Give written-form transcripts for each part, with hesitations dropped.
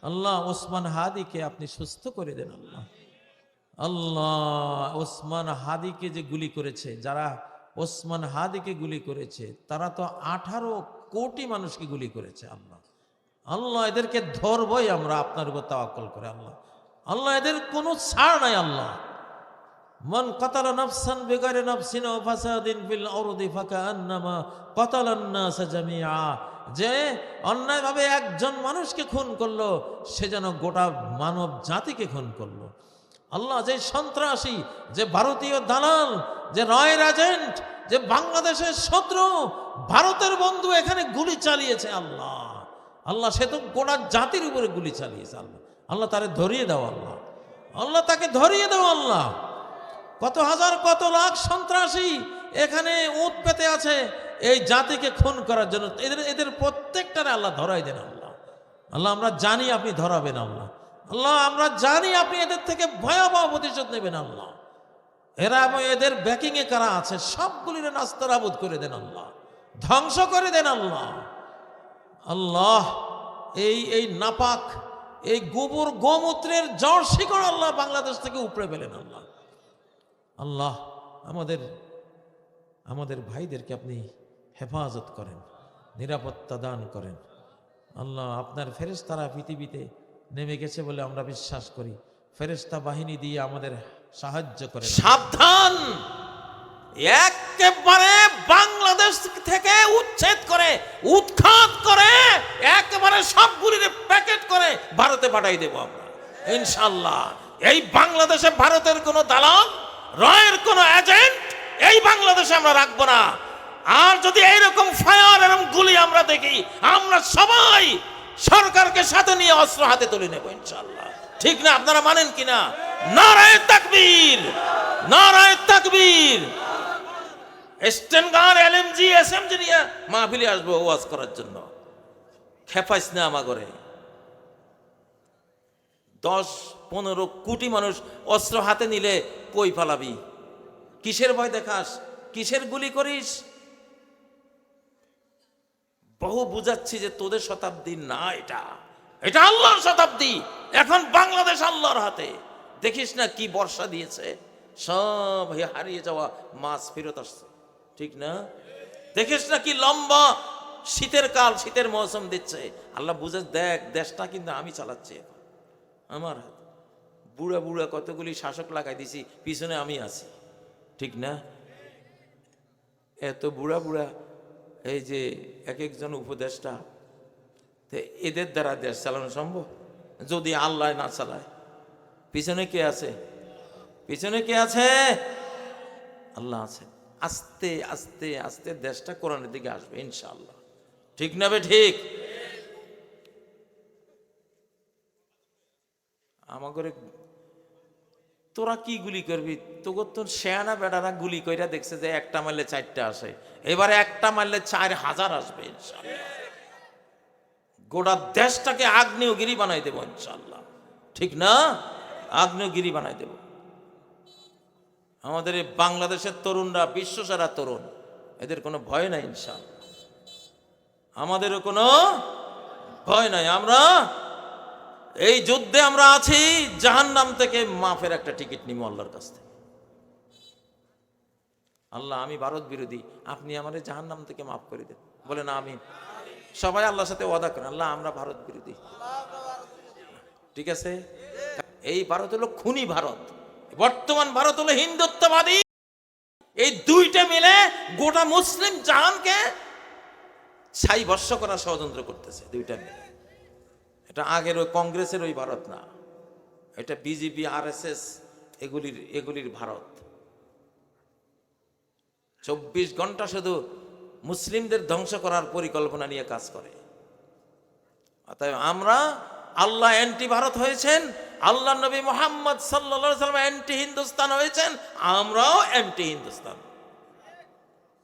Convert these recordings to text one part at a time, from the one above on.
আল্লাহ ওসমান হাদিকে আপনি সুস্থ করে দেন। আল্লাহ আল্লাহ ওসমান হাদিকে যে গুলি করেছে, যারা ওসমান হাদিকে গুলি করেছে তারা তো 18 কোটি মানুষকে গুলি করেছে। আল্লাহ আল্লাহ এদেরকে ধরবই আমরা আপনার উপর তাওয়াক্কুল করে। আল্লাহ আল্লাহ এদের কোনো ছাড় নাই। আল্লাহ মান কাতালা নাফসান বিগাইরি নাফসিন ওয়া ফাসাদিন ফিল আরদি ফাকান্নামা কাতালান নাস জামিআ, যে অন্যায়ভাবে একজন মানুষকে খুন করলো সে যেন গোটা মানব জাতিকে খুন করলো। আল্লাহ যে সন্ত্রাসী, যে ভারতীয় দালাল, যে রয়ের এজেন্ট, যে বাংলাদেশের শত্রু, ভারতের বন্ধু এখানে গুলি চালিয়েছে আল্লাহ আল্লাহ সে তো গোটা জাতির উপরে গুলি চালিয়েছে। আল্লাহ আল্লাহ তারে ধরিয়ে দাও। আল্লাহ আল্লাহ তাকে ধরিয়ে দাও। আল্লাহ কত হাজার কত লাখ সন্ত্রাসী এখানে উৎ পেতে আছে এই জাতিকে খুন করার জন্য। এদের প্রত্যেকটারে আল্লাহ ধরাই দেন। আল্লাহ আল্লাহ আমরা জানি আপনি ধরাবেন। আল্লাহ আল্লাহ আমরা জানি আপনি এদের থেকে ভয়াবহ প্রতিশোধ নেবেন। আল্লাহ এরা এবং এদের ব্যাকিং এ কারা আছে সবগুলির নাস্তানাবুদ করে দেন। আল্লাহ ধ্বংস করে দেন। আল্লাহ আল্লাহ এই নাপাক এই গোবর গোমূত্রের জ্বর শিকড় আল্লাহ বাংলাদেশ থেকে উপড়ে ফেলেন। আল্লাহ আল্লাহ আমাদের ভাইদেরকে আপনি হেফাজত করেন, নিরাপত্তা দান করেন। আল্লাহ আপনার ফেরেশতারা পৃথিবীতে নেমে গেছে বলে আমরা বিশ্বাস করি। ফেরেশতা বাহিনী দিয়ে আমাদের সাহায্য করেন। সাবধান, একেবারে বাংলাদেশ থেকে উচ্ছেদ করে উৎখাত করে একেবারে সবগুলির প্যাকেট করে ভারতে পাঠাই দেব আমরা ইনশাআল্লাহ। এই বাংলাদেশে ভারতের কোনো দালাল, রয়ের কোনো এজেন্ট এই বাংলাদেশে আমরা রাখবো না। আর যদি এইরকম ফায়ার এবং গুলি আমরা দেখি, আমরা সবাই সরকারকে সাথে নিয়ে অস্ত্র হাতে তুলে নেব ইনশাআল্লাহ। ঠিক না? আপনারা মানেন কিনা? নারায়ে তাকবীর, নারায়ে তাকবীর। স্টেনগান, এলএমজি, এসএমজি নিয়ে মাহফিলে আসবো ওয়াজ করার জন্য। খেপাইস না আমাগরে। 10-15 কোটি মানুষ অস্ত্র হাতে নিলে কই পালাবি? কিসের ভয় দেখাস? কিসের গুলি করিস? বহু বুঝাচ্ছি যে তোদের শতাব্দী না, এটা আল্লাহর শতাব্দী। এখন বাংলাদেশ আল্লাহর হাতে। দেখিস না কি বর্ষা দিয়েছে, সব হারিয়ে যাওয়া মাছ ফেরত আসছে। ঠিক না? দেখিস না কি লম্বা শীতের কাল, শীতের মৌসুম দিচ্ছে। আল্লাহ বুঝে দেখ, দেশটা কিন্তু আমি চালাচ্ছি, আমার হাতে। বুড়া বুড়া কতগুলি শাসক লাগাই দিছি, পিছনে আমি আছি। ঠিক না? এত বুড়া বুড়া এই যে এক একজন উপদেষ্টা, এদের দ্বারা দেশ চালানো সম্ভব যদি আল্লাহ না চালায়? পিছনে কে আছে? পিছনে কে আছে? আল্লাহ আছে। আস্তে আস্তে আস্তে দেশটা কোরআনের দিকে আসবে ইনশাআল্লাহ। ঠিক না বে ঠিক? আমাকে তোরা কি গুলি করবি? তোর শেয়ানা বেড়ারা গুলি কইরা দেখছে যে একটা মারলে 4টা আসে, এবারে একটা মারলে 4000 আসবে ইনশাআল্লাহ। গোটা দেশটাকে আগ্নেয়গিরি বানাই দেব ইনশাআল্লাহ। ঠিক না? আগ্নেয়গিরি বানাই দেব। আমাদের এই বাংলাদেশের তরুণরা বিশ্বসেরা তরুণ, এদের কোনো ভয় নাই ইনশাআল্লাহ। আমাদেরও কোনো ভয় নাই। আমরা এই যুদ্ধে আমরা আছি, জাহান্নাম থেকে মাফের একটা টিকিট নিব আল্লাহর কাছ থেকে। আল্লাহ আমি ভারত বিরোধী, আপনি আমারে জাহান্নাম থেকে মাফ করে দেন। বলেন আমিন। সবাই আল্লাহর সাথে ওয়াদা করেন, আল্লাহ আমরা ভারত বিরোধী। ঠিক আছে? এই ভারত হলো খুনি ভারত, বর্তমান ভারত হলো হিন্দুত্ববাদী। এই দুইটা মিলে গোটা মুসলিম জাহানকে ছাই ভস্য করা ষড়যন্ত্র করতেছে, দুইটা মিলে। এটা আগের ওই কংগ্রেসের ওই ভারত না, এটা বিজেপি আরএসএস এগুলির ভারত। 24 ঘন্টা শুধু মুসলিমদের ধ্বংস করার পরিকল্পনা নিয়ে কাজ করে। অতএব আমরা, আল্লাহ অ্যান্টি ভারত হয়েছেন, আল্লাহ নবী মুহাম্মদ সাল্লাল্লাহু আলাইহি ওয়াসাল্লাম অ্যান্টি হিন্দুস্তান হয়েছেন, আমরাও অ্যান্টি হিন্দুস্তান।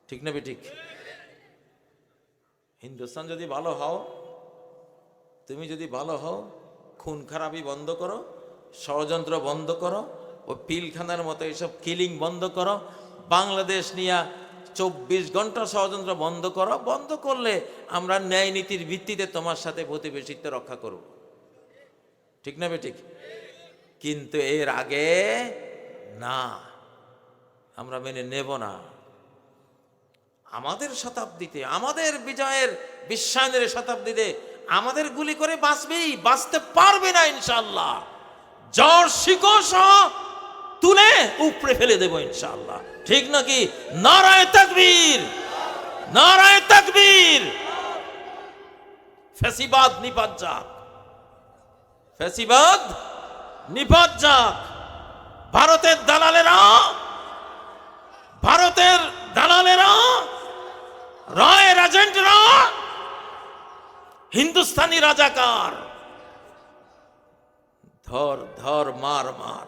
ঠিক না ঠিক? হিন্দুস্তান যদি ভালো হও, তুমি যদি ভালো হও, খুন খারাপি বন্ধ করো, ষড়যন্ত্র বন্ধ করো, ও পিলখানার মতো এইসব কিলিং বন্ধ করো, বাংলাদেশ নিয়ে 24 ঘন্টা ষড়যন্ত্র বন্ধ করো। বন্ধ করলে আমরা ন্যায় নীতির ভিত্তিতে তোমার সাথে প্রতিবেশিত্ব রক্ষা করব। ঠিক না বেঠিক? কিন্তু এর আগে না, আমরা মেনে নেব না। আমাদের শতাব্দীতে, আমাদের বিজয়ের বিশ্বায়নের শতাব্দীতে আমাদের গুলি করে বাঁচবেই, বাঁচতে পারবে না ইনশাআল্লাহ। জ্বর শিকড় সহ তুলে উপড়ে ফেলে দেব ইনশাআল্লাহ। ঠিক নাকি? নারায়ে তাকবীর, নারায়ে তাকবীর। ফ্যাসিবাদ নিপাত যাক, ফ্যাসিবাদ নিপাত যাক। ভারতের দালালেরা, ভারতের দালালেরা, রয়ের এজেন্টরা, হিন্দুস্তানি রাজাকার, ধর ধর মার মার।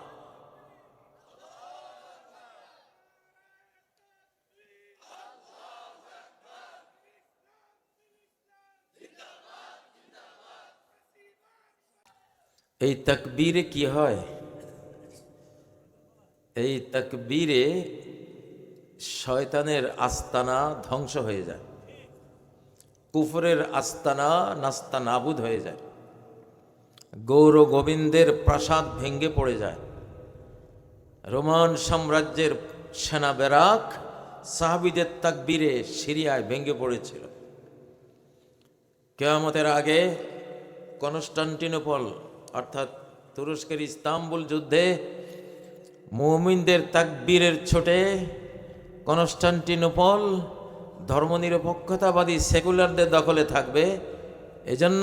এই তাকবীরে কি হয়? এই তাকবীরে শয়তানের আস্তানা ধ্বংস হয়ে যায়, কুফরের আস্তানা নাস্তা নাবুদ হয়ে যায়, গৌর গোবিন্দের প্রাসাদ ভেঙ্গে পড়ে যায়। রোমান সাম্রাজ্যের সেনা ব্যারাক সাহাবীদের তাকবীরে সিরিয়ায় ভেঙ্গে পড়েছিল। কিয়ামতের আগে কনস্টান্টিনোপল অর্থাৎ তুরস্কের ইস্তাম্বুল যুদ্ধে মুমিনদের তাকবীরের ছোটে কনস্টান্টিনোপল ধর্মনিরপেক্ষতাবাদী সেকুলারদের দখলে থাকবে। এজন্য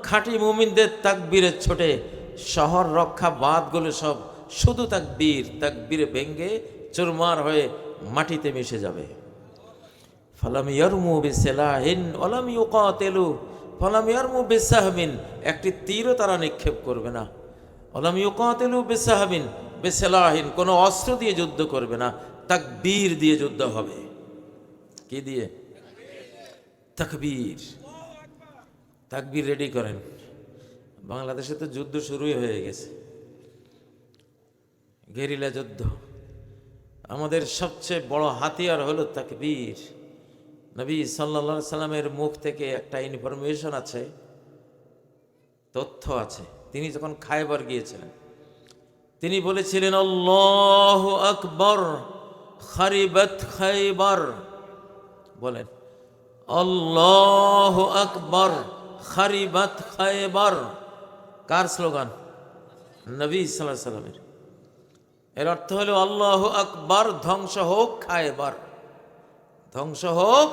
খাঁটি মুমিনদের তাকবীরের ছোটে শহর রক্ষা বাঁধগুলো সব শুধু তাকবীর, তাকবীরে ভেঙ্গে চুরমার হয়ে মাটিতে মিশে যাবে। ফালাম ইয়ারমু বিসিলাহিন ওয়ালাম ইউকাতিলু ফালাম ইয়ারমু বিসাহমিন, একটি তীরও তারা নিক্ষেপ করবে না। ওয়ালাম ইউকাতিলু বিসাহমিন বিসিলাহিন, কোনো অস্ত্র দিয়ে যুদ্ধ করবে না, তাকবীর দিয়ে যুদ্ধ হবে। কি দিয়ে? তাকবীর। তাকবীর রেডি করেন। বাংলাদেশে তো যুদ্ধ শুরুই হয়ে গেছে, গেরিলা যুদ্ধ। আমাদের সবচেয়ে বড় হাতিয়ার হলো তাকবীর। নবী সাল্লাল্লাহু আলাইহি সাল্লামের মুখ থেকে একটা ইনফরমেশন আছে, তথ্য আছে। তিনি যখন খায়বার গিয়েছিলেন তিনি বলেছিলেন, আল্লাহু আকবার খারিবাত খায়বার। বলেন, আল্লাহু আকবার খারিবাত খায়বার। কার স্লোগান? নবী সাল্লাল্লাহু আলাইহি সাল্লামের। এর অর্থ হলো আল্লাহু আকবার, ধ্বংস হোক খায়বার, ধ্বংস হোক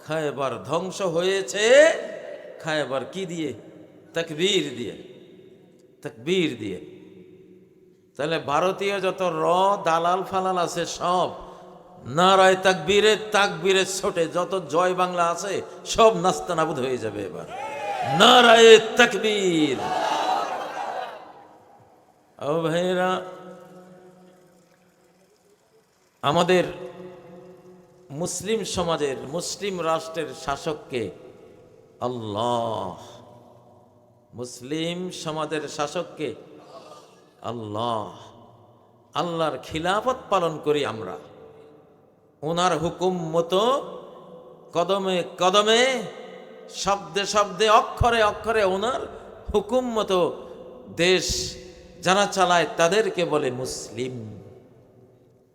খায়বার। ধ্বংস হয়েছে খায়বার কি দিয়ে? তাকবীর দিয়ে, তাকবীর দিয়ে। তাহলে ভারতীয় যত দালাল ফালাল আছে সব নারায়ে তাকবীরে, তাকবীরের ছোটে যত জয় বাংলা আছে সব নাস্তানাবুদ হয়ে যাবে এবার। নারায়ে তাকবীর। ও ভাইরা, আমাদের মুসলিম সমাজের, মুসলিম রাষ্ট্রের শাসককে আল্লাহ, মুসলিম সমাজের শাসককে আল্লাহ। আল্লাহর খিলাফত পালন করি আমরা, ওনার হুকুম মতো কদমে কদমে, শব্দে শব্দে, অক্ষরে অক্ষরে ওনার হুকুম মতো দেশ যারা চালায় তাদেরকে বলে মুসলিম,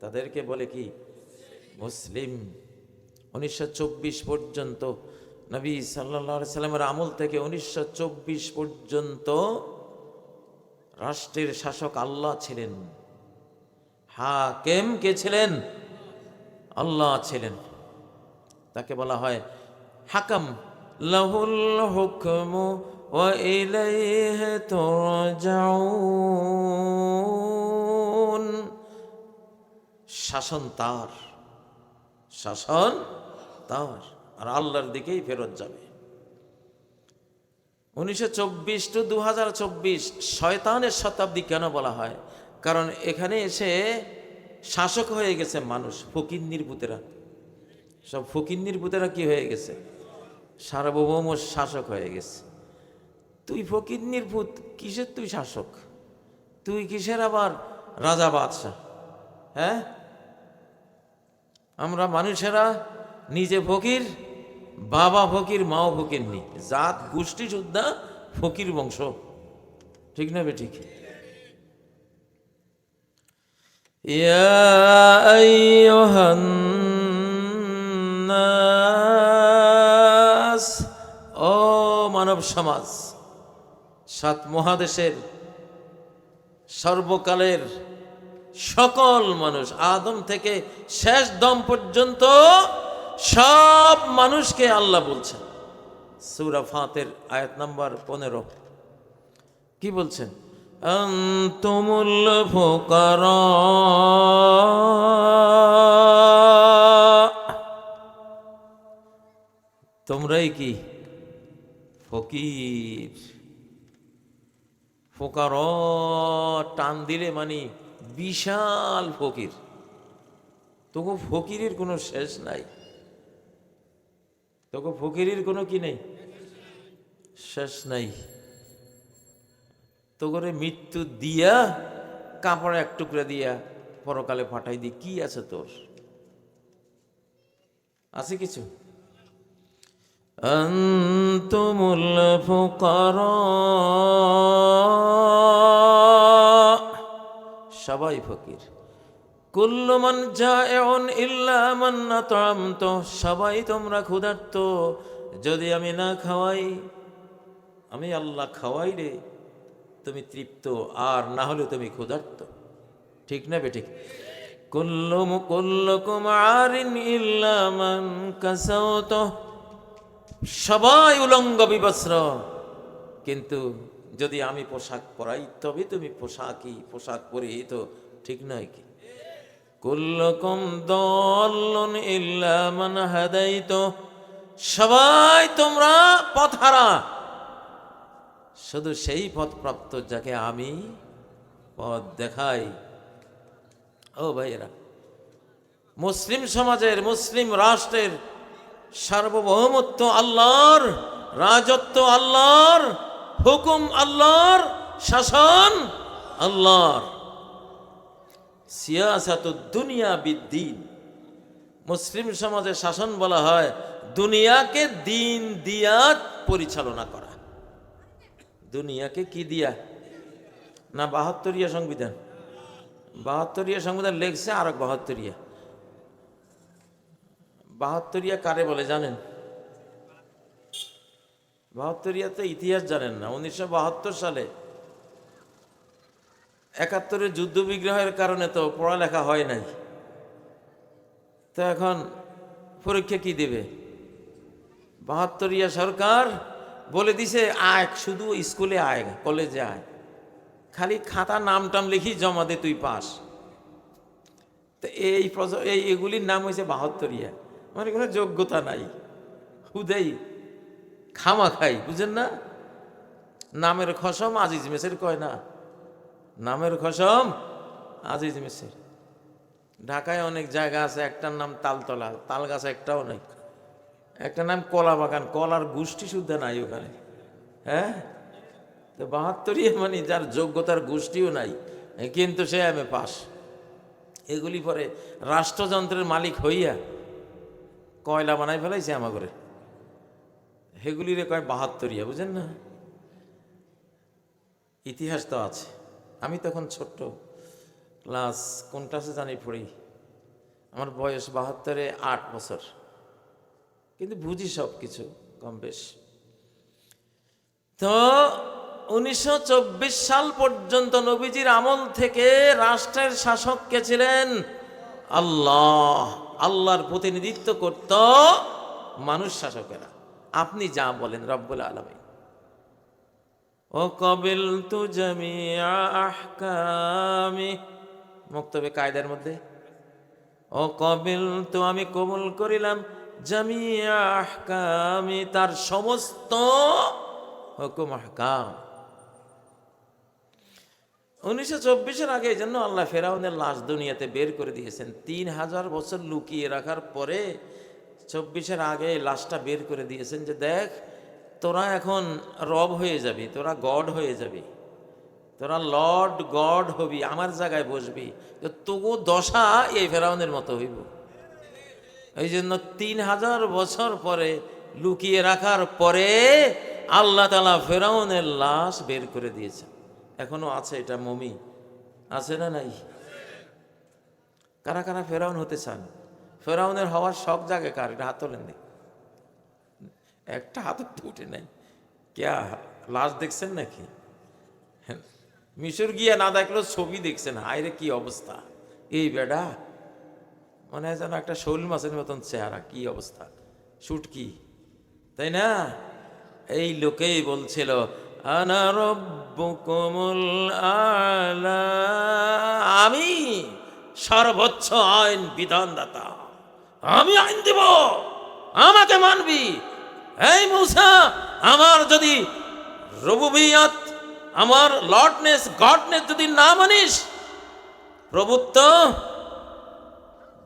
তাদেরকে বলে কি? মুসলিম। 1924 পর্যন্ত নবী সাল্লাল্লাহু আলাইহি সাল্লামের আমল থেকে 1924 পর্যন্ত রাষ্ট্রের শাসক আল্লাহ ছিলেন। হাকিম কে ছিলেন? আল্লাহ ছিলেন। তাকে বলা হয় হাকাম। লাহুল হুকমু ওয়া ইলাইহি তুরজাউন। শাসন তার, শাসন তার, আর আল্লাহর দিকেই ফেরত যাবে। 1924 টু 2024 শয়তানের শতাব্দী কেন বলা হয়? কারণ এখানে এসে শাসক হয়ে গেছে মানুষ, ফকিন্নির পুতেরা। সব ফকিন্নির পুতেরা কি হয়ে গেছে? সার্বভৌম শাসক হয়ে গেছে। তুই ফকিন্নির পুত, কিসের তুই শাসক? তুই কিসের আবার রাজা বাদশাহ? হ্যাঁ, আমরা মানুষেরা নিজে ফকির, বাবা ফকির, মাও ফকিরনি, জাত গোষ্ঠী শুদ্ধা ফকির বংশ। ঠিক না বেঠিক? ইয়া আইয়ুহান নাস, ও মানব সমাজ, সাত মহাদেশের সর্বকালের সকল মানুষ, আদম থেকে শেষ দম পর্যন্ত সব মানুষকে আল্লাহ বলছেন সূরা ফাতির আয়াত নাম্বার 15। কি বলছেন? আনতুমুল ফুকারা, তোমরাই কি ফকির। ফোকার টান দিলে মানে বিশাল ফকির, তোকে ফকিরের কোনো শেষ নাই, তোকে ফকিরের কোনো কি নেই, শেষ নাই। তো করে মৃত্যু দিয়া কাপড় এক টুকরা দিয়া পরকালে পাঠাই দি, কি আছে তোর? আছে কিছু? আনতুমুল ফুকারা, সবাই ফকির। কুল্লু মান জাইউন ইল্লা মান আত'আমতু, সবাই তোমরা ক্ষুধার্ত, যদি আমি না খাওয়াই, আমি আল্লাহ খাওয়াই রে, তুমি তৃপ্ত, আর না হলে তুমি ক্ষুধার্ত। ঠিক না বেঠিক? কুল্লুকুম আরিন ইল্লা মান কাসাওতু, সবাই উলঙ্গ বিবস্ত্র, কিন্তু যদি আমি পোশাক পরাই তবে তুমি পোশাক পরিহিত। ঠিক নয় কি? কুল্লুকুম দাল্লুন ইল্লা মান হাদাইতু, সবাই তোমরা পথহারা, শুধু সেই পথপ্রাপ্ত যাকে আমি পথ দেখাই। ও ভাইয়েরা, মুসলিম সমাজের, মুসলিম রাষ্ট্রের সার্বভৌমত্ব আল্লাহর, রাজত্ব আল্লাহর, হুকুম আল্লাহর, শাসন আল্লাহর। সিয়াসাতুদ দুনিয়া বিদ্দিন, মুসলিম সমাজের শাসন বলা হয় দুনিয়াকে দিন দিয়া পরিচালনা করা। দুনিয়াকে কি দিয়া? না ৭২ সংবিধান, ৭২ সংবিধান লেখছে আর ৭২। ৭২ কারে বলে জানেন? ৭২ তো ইতিহাস জানেন না। 1972 সালে ৭১ যুদ্ধ বিগ্রহের কারণে তো পড়ালেখা হয় নাই, তো এখন পরীক্ষা কি দেবে? ৭২ সরকার বলে দিছে আয়, শুধু স্কুলে আয়, কলেজে আয়, খালি খাতা নাম টাম লিখি জমা দে, তুই পাস। তো এগুলির নাম হয়েছে ৭২। মানে কোনো যোগ্যতা নাই, হুদেই খামা খাই, বুঝেন না? নামের খসম আজিজ মেসের কয় না, নামের খসম আজিজ মেসের। ঢাকায় অনেক জায়গা আছে, একটার নাম তালতলা, তাল গাছ একটাও নাই। একটা নাম কলা বাগান, কলার গোষ্ঠী শুদ্ধা নাই ওখানে। হ্যাঁ, তো ৭২ মানে যার যোগ্যতার গোষ্ঠীও নাই, কিন্তু সে এমএ পাস। এগুলি পরে রাষ্ট্রযন্ত্রের মালিক হইয়া কয়লা বানাই ফেলাইছে আমা করে, সেগুলিরে কয় ৭২, বুঝেন না? ইতিহাস তো আছে। আমি তখন ছোট্ট, ক্লাস কোন ক্লাসে জানি পড়ি, আমার বয়স ৭২-এ ৮ বছর, কিন্তু বুঝি সব কিছু কম বেশ। তো 1924 সাল পর্যন্ত নবীজির আমল থেকে রাষ্ট্রের শাসক কে ছিলেন? আল্লাহ। আল্লাহর প্রতিনিধিত্ব করত মানুষ শাসকেরা। আপনি যা বলেন রব্বুল আলামিন। ও কবিলতু জামিআ আহকামি, মুক্তবে কায়দার মধ্যে, ও কবিলতু আমি কবুল করিলাম, জামিআ আহকামি তার সমস্ত হুকুম আহকাম। 1924-এর আগে এই জন্য আল্লাহ ফেরাউনের লাশ দুনিয়াতে বের করে দিয়েছেন। 3000 বছর লুকিয়ে রাখার পরে 24-এর আগে লাশটা বের করে দিয়েছেন যে দেখ, তোরা এখন রব হয়ে যাবি, তোরা গড হয়ে যাবি, তোরা লর্ড গড হবি, আমার জায়গায় বসবি, তো তবু দশা এই ফেরাউনের মতো হইব। এই জন্য 3000 বছর পরে লুকিয়ে রাখার পরে আল্লাহ তাআলা ফেরাউনের লাশ বের করে দিয়েছেন। এখনো আছে এটা মমি, আছে না নাই? কারা কারা ফেরাউন হতে চান? ফেরাউনের হওয়ার শখ জাগে কার? এটা হাত তোলেন নি, একটা হাত তো উঠে নাই। ক্যা লাশ দেখছেন নাকি? মিশর গিয়া না দেখলেও ছবি দেখছেন, হায়রে কি অবস্থা! এই বেডা মনে হয় যেন একটা শোল মাছের মতন চেহারা, কি অবস্থা, শুটকি, তাই না? এই লোকেই বলছিল আনা রব্বুকুমুল আলা, আমি সর্বোচ্চ আইন বিধানদাতা, আমি আইন দেব, আমাকে মানবি। এই মূসা, আমার যদি রুবুবিয়ত, আমার লর্ডনেস, গডনেস যদি না মানিস, প্রভুত্ব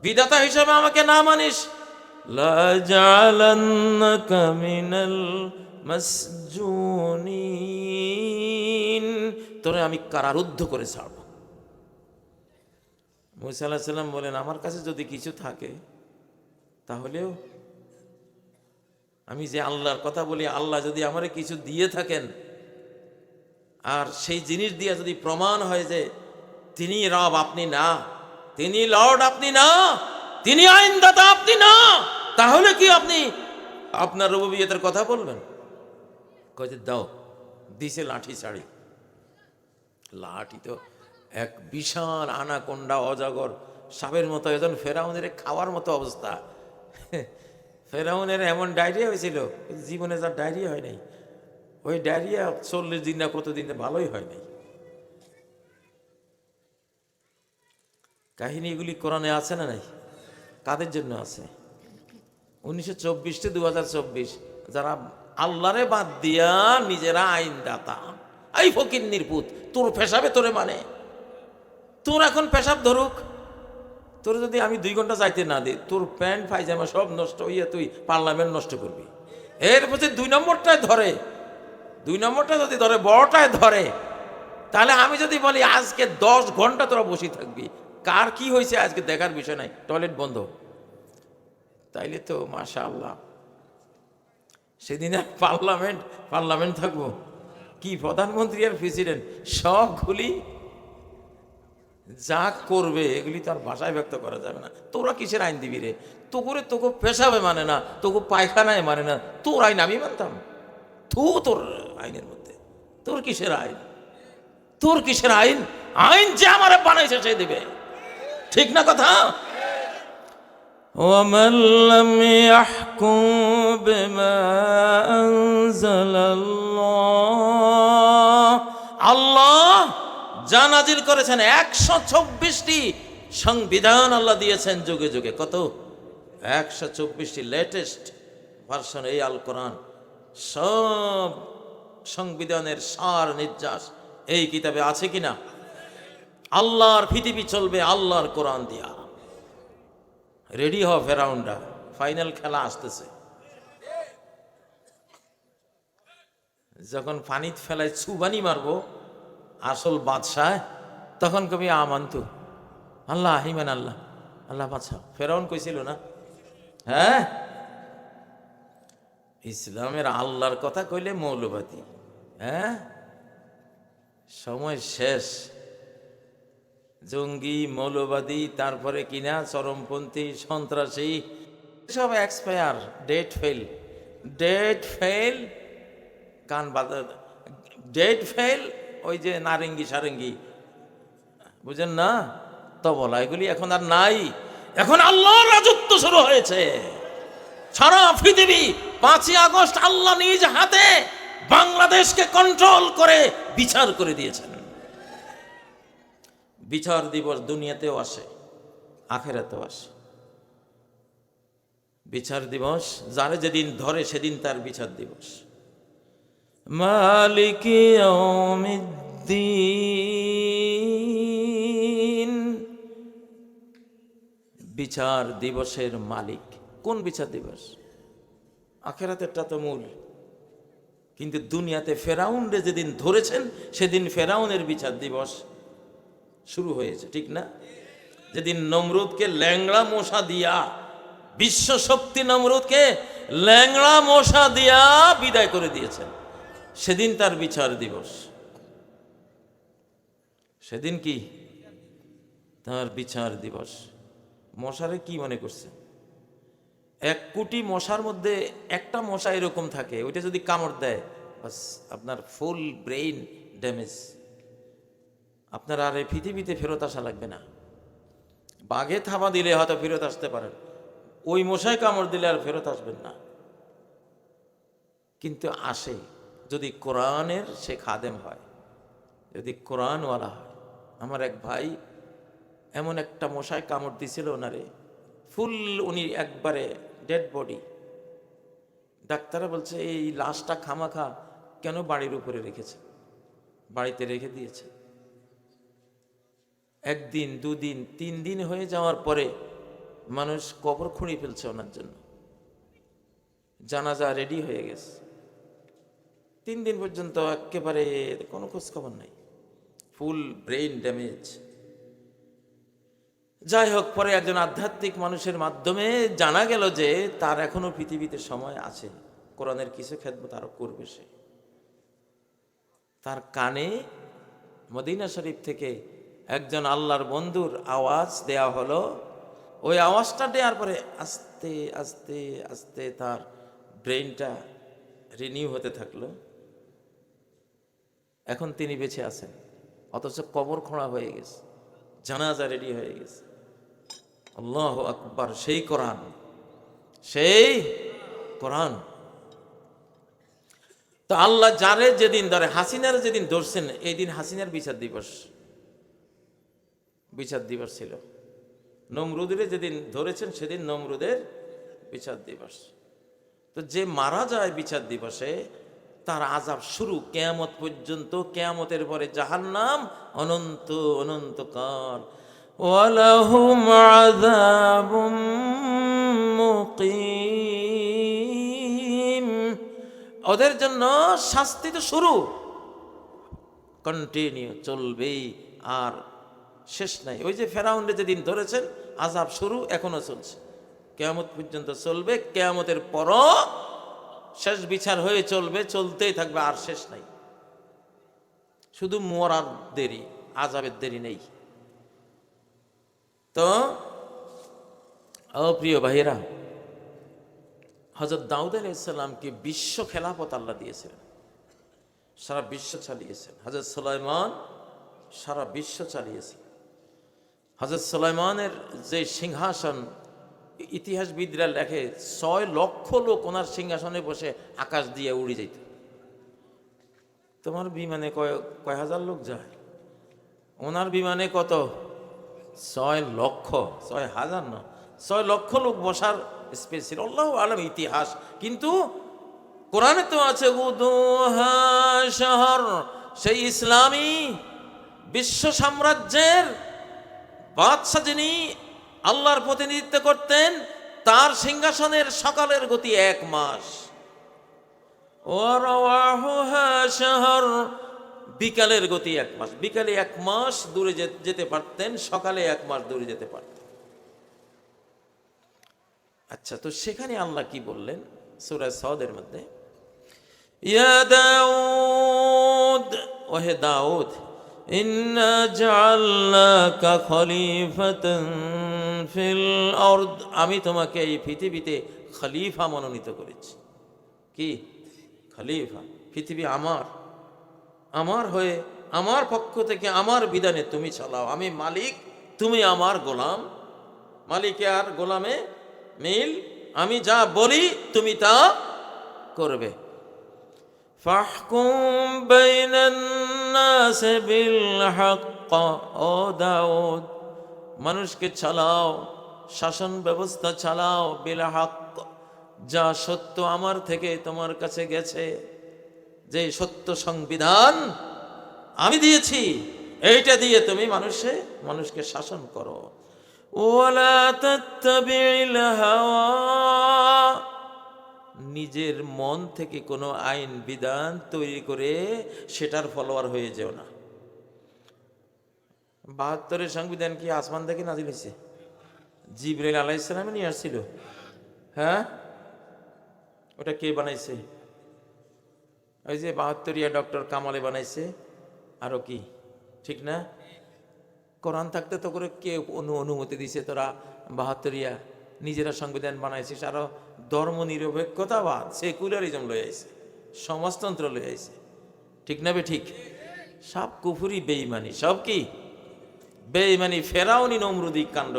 বিধাতা হিসাবে আমাকে না মানিস, লাজালান্নাকা মিনাল মাসজুনিন, তোরে আমি কারারুদ্ধ করে ছাড়ব। মূসা আলাইহিস সালাম বলেন, আমার কাছে যদি কিছু থাকে তাহলেও আমি যে আল্লাহর কথা বলি, আল্লাহ যদি আমারে কিছু দিয়ে থাকেন, আর সেই জিনিস দিয়ে যদি প্রমাণ হয় যে তিনি রব আপনি না, তিনি লর্ড আপনি না, তিনি আইনদাতা আপনি না, তাহলে কি আপনি আপনার রুবুবিয়তের কথা বলবেন? কয়ে দাও, দিছে লাঠি ছাড়ি। লাঠি তো এক বিশাল আনাকোন্ডা, অজগর সাপের মতো, একজন ফেরাউনের খাওয়ার মতো অবস্থা। ফেরাউনের এমন ডায়রিয়া হয়েছিল, জীবনে যার ডায়রিয়া হয় নাই, ওই ডায়রিয়া 40 দিন না কতদিন ভালোই হয় নাই। কাহিনী এগুলি কোরআনে আছে না নাই? কাদের জন্য আছে? 1924 থেকে 2024 যারা আল্লাহরে বাদ দিয়া নিজেরা আইনদাতা। এই ফকির নির্পুত, তোর পেশাবে তোরে মানে, তোর এখন পেশাব ধরুক, তোর যদি আমি 2 ঘন্টা যাইতে না দিই, তোর প্যান্ট পায়জামা সব নষ্ট হইয়া তুই পার্লামেন্ট নষ্ট করবি। এর প্রতি 2 নম্বরটায় ধরে, 2 নম্বরটা যদি ধরে, বড়টায় ধরে, তাহলে আমি যদি বলি আজকে 10 ঘন্টা তোরা বসে থাকবি, কার কি হয়েছে আজকে দেখার বিষয় নাই, টয়লেট বন্ধ, তাইলে তো মাশাআল্লাহ সেদিন আর পার্লামেন্ট থাকবো কি, প্রধানমন্ত্রী আর প্রেসিডেন্ট সবগুলি যা করবে এগুলি তো আর ভাষায় ব্যক্ত করা যাবে না। তোরা কিসের আইন দিবি রে? তোকে পেশাবে মানে না, তোকে পায়খানায় মানে না, তোর আইন আমি মানতাম? তোর আইনের মধ্যে তোর কিসের আইন? তোর কিসের আইন? আইন যে আমার বানাইছে সে দিবে, ঠিক না কথা? وَمَنْ لَمْ يَحْكُمْ بِمَا أَنزَلَ اللَّهُ, আল্লাহ যা নাজিল করেছেন 124টি সংবিধান আল্লাহ দিয়েছেন যুগে যুগে। কত? 124টি লেটেস্ট ভার্সন এই আল কোরআন। সব সংবিধানের সার নির্যাস এই কিতাবে আছে কিনা? আল্লাহর পৃথিবী চলবে আল্লাহর কোরআন দিয়া। রেডি হও ফেরাউনরা, ফাইনাল খেলা আসতেছে। যখন পানিত ফেলায় ছুবানি মারবো আসল বাদশাহ, তখন কবি আমান্তু আল্লাহ হিমান আল্লাহ, আল্লাহ বাদশাহ। ফেরাউন কইছিল না, হ্যাঁ ইসলামের আল্লাহর কথা কইলে মৌলবাদী, হ্যাঁ সময় শেষ। জঙ্গি, মৌলবাদী, তারপরে কিনা চরমপন্থী, সন্ত্রাসী, সব এক্সপায়ার, ডেট ফেল, কান বাদা, ডেট ফেল, ওই যে নারেঙ্গি সারেঙ্গি, বুঝেন না, তবলা, এগুলি এখন আর নাই। এখন আল্লাহর রাজত্ব শুরু হয়েছে সারা পৃথিবী। 5ই আগস্ট আল্লাহ নিজ হাতে বাংলাদেশকে কন্ট্রোল করে বিচার করে দিয়েছেন। বিচার দিবস দুনিয়াতেও আসে, আখেরাতেও আসে। বিচার দিবস যারে যেদিন ধরে সেদিন তার বিচার দিবস। মালিকি ইয়াউমিদ্দিন, বিচার দিবসের মালিক। কোন বিচার দিবস? আখেরাতেরটা তো মূল, কিন্তু দুনিয়াতে ফেরাউনরে যেদিন ধরেছেন সেদিন ফেরাউনের বিচার দিবস শুরু হয়েছে, ঠিক না? যেদিন নমরুদকে ল্যাংড়া মশা দিয়া, বিশ্ব শক্তি নমরুদকে ল্যাংড়া মশা দিয়া বিদায় করে দিয়েছেন, সেদিন তার বিচার দিবস। সেদিন কি তার বিচার দিবস। মশারে কি মনে করছে? 1 কোটি মশার মধ্যে একটা মশা এরকম থাকে, ওইটা যদি কামড় দেয় বাস আপনার ফুল ব্রেইন ড্যামেজ। আপনার আর এই পৃথিবীতে ফেরত আসা লাগবে না। বাঘে থাবা দিলে হয়তো ফেরত আসতে পারেন, ওই মশায় কামড় দিলে আর ফেরত আসবেন না। কিন্তু আসে যদি কোরআনের সে খাদেম হয়, যদি কোরআনওয়ালা হয়। আমার এক ভাই এমন একটা মশায় কামড় দিছিল ওনারে, ফুল, উনি একবারে ডেড বডি। ডাক্তাররা বলছে এই লাশটা খামাখা কেন বাড়ির উপরে রেখেছে, বাড়িতে রেখে দিয়েছে। 1 দিন 2 দিন 3 দিন হয়ে যাওয়ার পরে মানুষ কবর খুঁড়ে ফেলছে ওনার জন্য, জানাজা রেডি হয়ে গেছে। 3 দিন পর্যন্ত একেবারে কোনো খোঁজ খবর নাই, ফুল ব্রেইন ড্যামেজ। যাই হোক, পরে একজন আধ্যাত্মিক মানুষের মাধ্যমে জানা গেল যে তার এখনো পৃথিবীতে সময় আছে, কোরআনের কিছু খেদমত আরো করবে সে। তার কানে মদিনা শরীফ থেকে একজন আল্লাহর বন্ধুর আওয়াজ দেয়া হলো। ওই আওয়াজটা দেওয়ার পরে আস্তে আস্তে আস্তে তার ব্রেইনটা রিনিউ হতে থাকলো। এখন তিনি বেঁচে আছেন, অথচ কবর খোঁড়া হয়ে গেছে, জানাজা রেডি হয়ে গেছে। আল্লাহু আকবার! সেই কোরআন, সেই কোরআন। তো আল্লাহ যারে যেদিন ধরে, হাসিনার যেদিন ধরছেন, এই দিন হাসিনার বিচার দিবস, বিচার দিবস ছিল। নমরুদের যেদিন ধরেছেন সেদিন নমরুদের বিচার দিবস। তো যে মারা যায় বিচার দিবসে, তার আযাব শুরু কিয়ামত পর্যন্ত। কিয়ামতের পরে জাহান্নাম অনন্ত অনন্তকাল। ওয়ালাহুম আযাবুম মুকিম, ওদের জন্য শাস্তি তো শুরু, কন্টিনিউ চলবেই, আর শেষ নাই। ওই যে ফেরাউনরে যেদিন ধরেছেন, আযাব শুরু, এখনো চলছে, কিয়ামত পর্যন্ত চলবে। কিয়ামতের পরও শেষ বিচার হয়ে চলবে, চলতেই থাকবে, আর শেষ নাই। শুধু মরার দেরি, আযাবের দেরি নেই। তো ও প্রিয় ভাইয়েরা, হযরত দাউদ আলাইহিস সালামকে বিশ্ব খেলাফত আল্লাহ দিয়েছিলেন, সারা বিশ্ব চালিয়েছেন। হযরত সুলাইমান সারা বিশ্ব চালিয়েছেন। হযরত সুলাইমানের যে সিংহাসন, ইতিহাসবিদরা লেখে 6 লক্ষ লোক ওনার সিংহাসনে বসে আকাশ দিয়ে উড়ে যেত। তোমার বিমানে কয় হাজার লোক যায়, ওনার বিমানে কত? 6 লক্ষ, 6,000 না, 6 লক্ষ লোক বসার স্পেস ছিল। আল্লাহু আলাম ইতিহাস, কিন্তু কোরআনে তো আছে গুদুহা শাহর। সেই ইসলামী বিশ্ব সাম্রাজ্যের বাদশা যিনি আল্লাহর প্রতিনিধিত্ব করতেন, তার সিংহাসনের সকালের গতি 1 মাস, বিকালের গতি 1 মাস। বিকালে 1 মাস দূরে যেতে পারতেন, সকালে 1 মাস দূরে যেতে পারতেন। আচ্ছা, তো সেখানে আল্লাহ কি বললেন সূরা সাদের মধ্যে? ইয়া দাউদ, ওহে দাউদ, ইন্না জাআলনাকা খলিফাতান ফিল আরদ, আমি তোমাকে এই পৃথিবীতে খলিফা মনোনীত করেছি। কি খলিফা? পৃথিবী আমার, আমার হয়ে, আমার পক্ষ থেকে, আমার বিধানে তুমি চালাও। আমি মালিক, তুমি আমার গোলাম। মালিকে আর গোলামে মিল, আমি যা বলি তুমি তা করবে। ফাহকুম বাইনান নাস বিল হক, ও দাউদ, মানুষকে চালাও, শাসন ব্যবস্থা চালাও, বিল হক, যা সত্য আমার থেকে তোমার কাছে গেছে, যে সত্য সংবিধান আমি দিয়েছি, এইটা দিয়ে তুমি মানুষকে শাসন করো। ওয়ালা তাত্তাবিল হাওয়া, নিজের মন থেকে কোনো আইন বিধান তৈরি করে সেটার ফলোয়ার হয়ে যেও না। 72-এর সংবিধান কি আসমান থেকে নাজিল হয়েছে? জিবরাইল আলাইহিস সালাম নিয়ে আসছিল। হ্যাঁ, ওটা কে বানাইছে? ওই যে 72ইয়া ডক্টর কামালে বানাইছে। আরো কি, ঠিক না? কোরআন থাকতে তো করে কে অনুমতি দিছে তোরা ৭২ইয়া নিজেরা সংবিধান বানাইছিস, আরো ধর্ম নিরপেক্ষতাবাদ সেকুলারিজম লই আইছে, সমাজতন্ত্র লই আইছে, ঠিক না বে ঠিক? সব কুফুরি বেঈমানি, সব কি বেঈমানি, ফেরাউনি নমরুদি কাণ্ড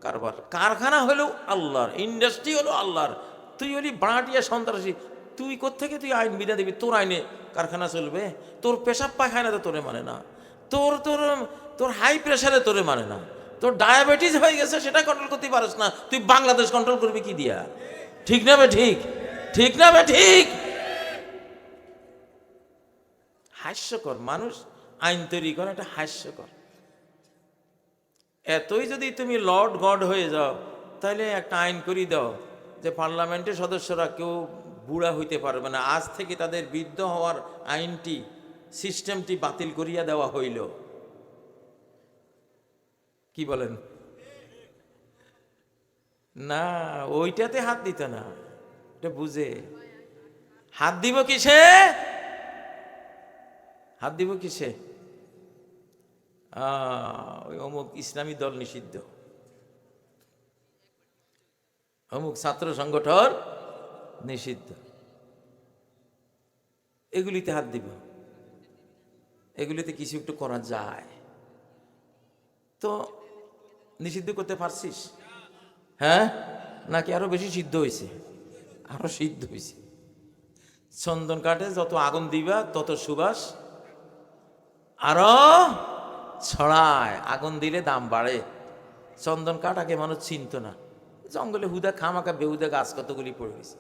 কারবার। কারখানা হলো আল্লাহর, ইন্ডাস্ট্রি হলো আল্লাহর, তুই হলি বাঁটিয়া সন্ত্রাসী। তুই কোত্থেকে তুই আইন বিধা দিবি? তোর আইনে কারখানা চলবে? তোর পেশাব পায়খানা তো তোরে মানে না, তোর তোর তোর হাই প্রেশারে তোরে মানে না, তোর ডায়াবেটিস হয়ে গেছে সেটা কন্ট্রোল করতে পারিস না, তুই বাংলাদেশ কন্ট্রোল করবি কি দিয়া? ঠিক না বে ঠিক? ঠিক না বে ঠিক? হাস্যকর, মানুষ আইন তৈরি করে, এটা হাস্যকর। এতই যদি তুমি লর্ড গড হয়ে যাও, তাহলে একটা আইন করি দাও যে পার্লামেন্টের সদস্যরা কেউ বুড়া হইতে পারবে না, আজ থেকে তাদের বৃদ্ধ হওয়ার আইনটি, সিস্টেমটি বাতিল করিয়া দেওয়া হইল। কি বলেন? না, ওইটাতে হাত দিত না, এটা বুঝে। হাত দিব কিসে? হাত দিব কিসে? ওই অমুক ইসলামী দল নিষিদ্ধ, অমুক ছাত্র সংগঠন নিষিদ্ধ, এগুলিতে হাত দিব। এগুলিতে কিছু একটু করা যায় তো নিষিদ্ধ করতে পারছিস? হ্যাঁ, নাকি আরো বেশি সিদ্ধ হয়েছে? আরো সিদ্ধ হয়েছে। চন্দন কাঠে যত আগুন দিবা তত সুবাস আরো ছড়ায়, আগুন দিলে দাম বাড়ে। চন্দন কাঠ আগে মানুষ চিনত না, জঙ্গলে হুদা খামাকা বেহুদা গাছ কতগুলি পড়ে গেছে।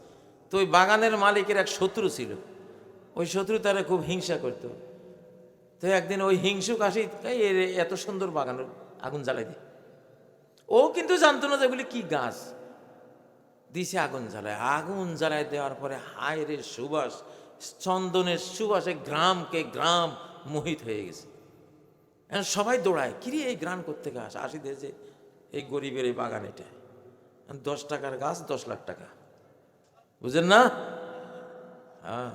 তো ওই বাগানের মালিকের এক শত্রু ছিল, ওই শত্রু তারা খুব হিংসা করত। তো একদিন ওই হিংসুক আসি, এত সুন্দর বাগানের আগুন জ্বালাই দি। ও কিন্তু জানতো না যেগুলি কি গাছ, দিছে আগুন জ্বালায়। আগুন জ্বালায় দেওয়ার পরে হায় রে সুবাস, চন্দনের সুবাসে গ্রামকে গ্রাম মোহিত হয়ে গেছে। এখন সবাই দৌড়ায়, কিরে এই গ্রাম করতে গাছ আসি দিয়েছে এই গরিবের এই বাগান, এটা 10 টাকার গাছ 10 লাখ টাকা, বুঝেন না? হ্যাঁ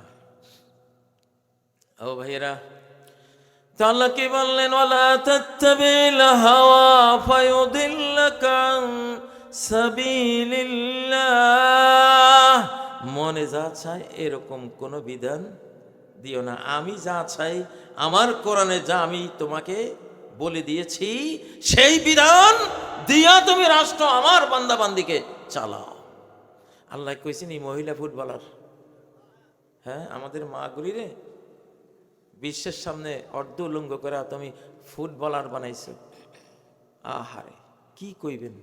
ও ভাইয়েরা, তো আল্লাহ কি বললেন? ওয়ালা তাত্তাবিল হাওয়া ফায়ুদিল্লাকা আন সাবিলিল্লাহ। মনে যা চায় এরকম কোন বিধান দিও না। আমি যা চাই, আমার কোরআনে যা আমি তোমাকে বলে দিয়েছি, সেই বিধান দিয়া তুমি রাষ্ট্র আমার বান্দা বান্দিকে চালাও। আল্লাহ কইছেন এই মহিলা ফুটবলার, হ্যাঁ আমাদের মা গুলি রে বিশ্বের সামনে অর্ধ উলঙ্গ করে তুমি ফুটবলার বানাইছো। আহারে কি কইবেন?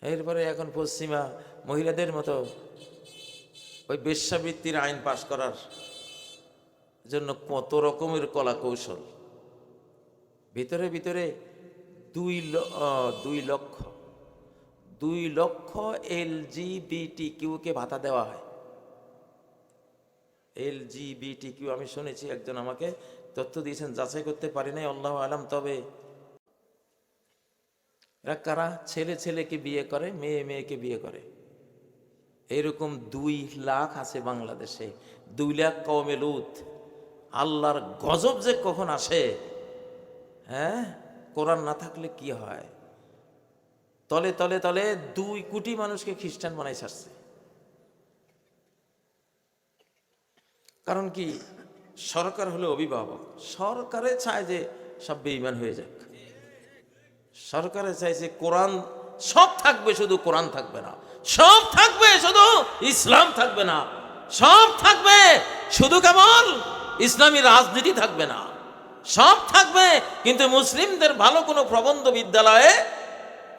এরপরে এখন পশ্চিমা মহিলাদের মতো ওই বেশ্যাবৃত্তির আইন পাশ করার জন্য কত রকমের কলা কৌশল। ভিতরে ভিতরে 2 লক্ষ LGBTQ কে ভাতা দেওয়া হয়। LGBTQ আমি শুনেছি, একজন আমাকে তথ্য দিয়েছেন, যাচাই করতে পারি নাই, আল্লাহু আলাম। তবে এরা কারা? ছেলে ছেলেকে বিয়ে করে, মেয়ে মেয়েকে বিয়ে করে। এরকম 2 লাখ আছে বাংলাদেশে, 2 লাখ কওমে লূত। আল্লাহর গজব যে কখন আসে, হ্যাঁ কোরআন না থাকলে কি হয়? তলে তলে তলে 2 কোটি মানুষকে খ্রিস্টান বানাই ছাড়ছে। কারণ কি? সরকার হলো অভিভাবক, সরকারে চায় যে সব বেঈমান হয়ে যাক। সরকারে চাইছে কোরআন সব থাকবে, শুধু কোরআন থাকবে না। সব থাকবে, শুধু ইসলাম থাকবে না। সব থাকবে, শুধু কেবল ইসলামী রাজনীতি থাকবে না। সব থাকবে, কিন্তু মুসলিমদের ভালো কোনো প্রবন্ধ বিদ্যালয়ে